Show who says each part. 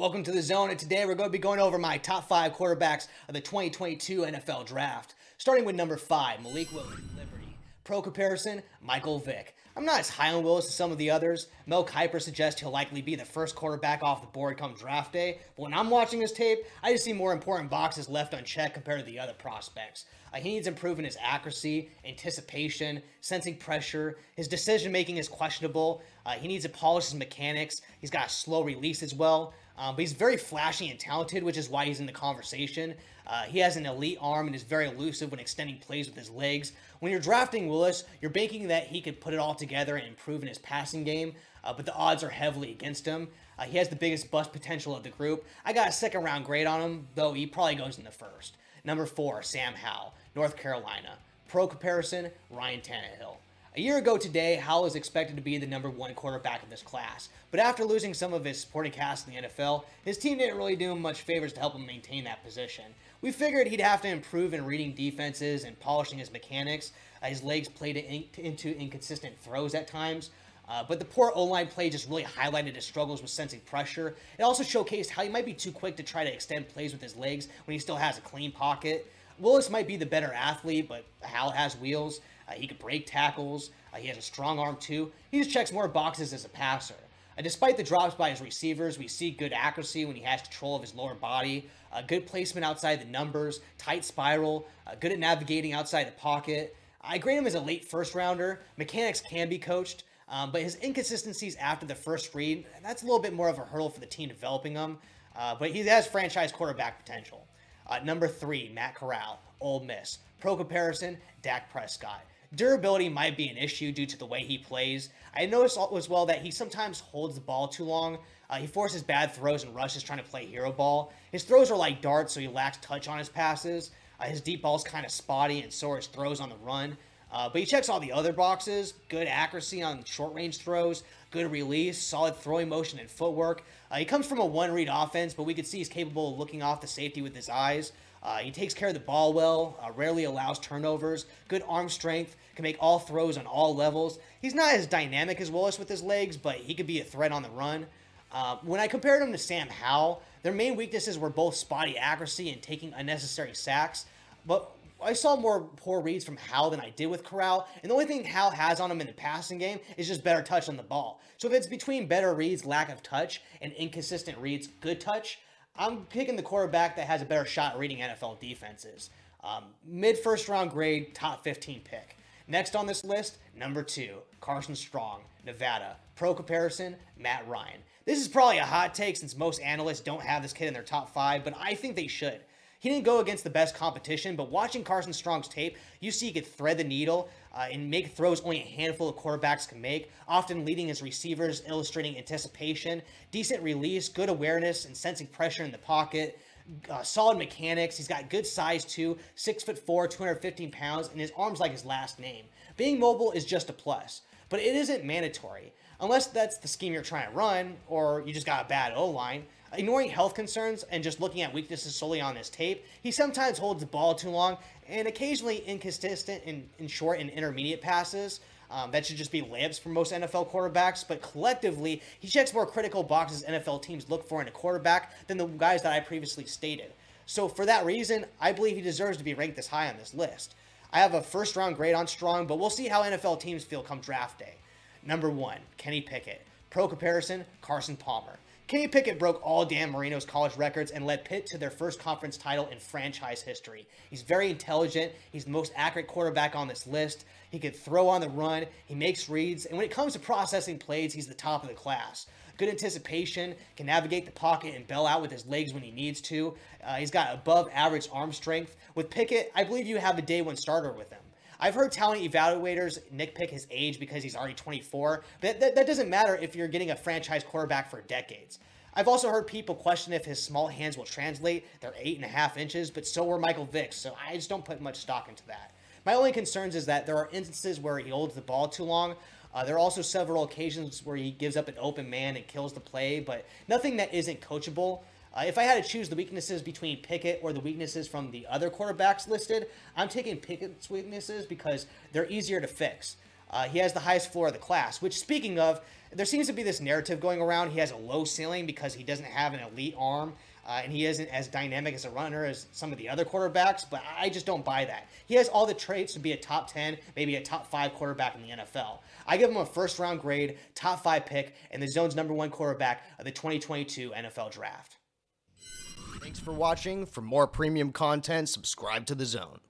Speaker 1: Welcome to the Zone, and today we're going to be going over my top 5 quarterbacks of the 2022 NFL Draft. Starting with number 5, Malik Willis, Liberty. Pro comparison, Michael Vick. I'm not as high on Willis as some of the others. Mel Kiper suggests he'll likely be the first quarterback off the board come draft day, but when I'm watching his tape, I just see more important boxes left unchecked compared to the other prospects. He needs improvement in his accuracy, anticipation, sensing pressure. His decision making is questionable. He needs to polish his mechanics. He's got a slow release as well. But he's very flashy and talented, which is why he's in the conversation. He has an elite arm and is very elusive when extending plays with his legs. When you're drafting Willis, you're banking that he could put it all together and improve in his passing game, but the odds are heavily against him. He has the biggest bust potential of the group. I got a second round grade on him, though he probably goes in the first. Number 4, Sam Howell, North Carolina. Pro comparison, Ryan Tannehill. A year ago today, Howell was expected to be the number 1 quarterback in this class, but after losing some of his supporting cast in the NFL, his team didn't really do him much favors to help him maintain that position. We figured he'd have to improve in reading defenses and polishing his mechanics. His legs played into inconsistent throws at times, but the poor O-line play just really highlighted his struggles with sensing pressure. It also showcased how he might be too quick to try to extend plays with his legs when he still has a clean pocket. Willis might be the better athlete, but Howell has wheels. He can break tackles. He has a strong arm too. He just checks more boxes as a passer. Despite the drops by his receivers, we see good accuracy when he has control of his lower body, good placement outside the numbers, tight spiral, good at navigating outside the pocket. I grade him as a late first rounder. Mechanics can be coached, but his inconsistencies after the first read, that's a little bit more of a hurdle for the team developing him, but he has franchise quarterback potential. Number 3, Matt Corral, Ole Miss. Pro comparison, Dak Prescott. Durability might be an issue due to the way he plays. I noticed as well that he sometimes holds the ball too long. He forces bad throws and rushes trying to play hero ball. His throws are like darts, so he lacks touch on his passes. His deep ball's kind of spotty, and so are his throws on the run. But he checks all the other boxes. Good accuracy on short-range throws, good release, solid throwing motion and footwork. He comes from a one-read offense, but we could see he's capable of looking off the safety with his eyes. He takes care of the ball well, rarely allows turnovers, good arm strength, can make all throws on all levels. He's not as dynamic as Willis with his legs, but he could be a threat on the run. When I compared him to Sam Howell, their main weaknesses were both spotty accuracy and taking unnecessary sacks, but I saw more poor reads from Howell than I did with Corral, and the only thing Howell has on him in the passing game is just better touch on the ball. So if it's between better reads, lack of touch, and inconsistent reads, good touch, I'm picking the quarterback that has a better shot at reading NFL defenses. Mid-first round grade, top 15 pick. Next on this list, number 2, Carson Strong, Nevada. Pro comparison, Matt Ryan. This is probably a hot take since most analysts don't have this kid in their top 5, but I think they should. He didn't go against the best competition, but watching Carson Strong's tape, you see he could thread the needle and make throws only a handful of quarterbacks can make, often leading his receivers, illustrating anticipation, decent release, good awareness, and sensing pressure in the pocket, solid mechanics. He's got good size too, 6'4", 215 pounds, and his arm's like his last name. Being mobile is just a plus, but it isn't mandatory, unless that's the scheme you're trying to run, or you just got a bad O-line. Ignoring health concerns and just looking at weaknesses solely on his tape, he sometimes holds the ball too long and occasionally inconsistent in short and intermediate passes. That should just be layups for most NFL quarterbacks, but collectively, he checks more critical boxes NFL teams look for in a quarterback than the guys that I previously stated. So for that reason, I believe he deserves to be ranked this high on this list. I have a first round grade on Strong, but we'll see how NFL teams feel come draft day. Number 1, Kenny Pickett. Pro comparison, Carson Palmer. Kenny Pickett broke all Dan Marino's college records and led Pitt to their first conference title in franchise history. He's very intelligent. He's the most accurate quarterback on this list. He can throw on the run. He makes reads. And when it comes to processing plays, he's the top of the class. Good anticipation, can navigate the pocket and bail out with his legs when he needs to. He's got above average arm strength. With Pickett, I believe you have a day 1 starter with him. I've heard talent evaluators nitpick his age because he's already 24, but that doesn't matter if you're getting a franchise quarterback for decades. I've also heard people question if his small hands will translate. They're 8.5 inches, but so were Michael Vick's, so I just don't put much stock into that. My only concerns is that there are instances where he holds the ball too long. There are also several occasions where he gives up an open man and kills the play, but nothing that isn't coachable. If I had to choose the weaknesses between Pickett or the weaknesses from the other quarterbacks listed, I'm taking Pickett's weaknesses because they're easier to fix. He has the highest floor of the class, which, speaking of, there seems to be this narrative going around. He has a low ceiling because he doesn't have an elite arm, and he isn't as dynamic as a runner as some of the other quarterbacks, but I just don't buy that. He has all the traits to be a top 10, maybe a top 5 quarterback in the NFL. I give him a first-round grade, top 5 pick, and the Zone's #1 quarterback of the 2022 NFL Draft.
Speaker 2: Thanks for watching. For more premium content, subscribe to The Zone.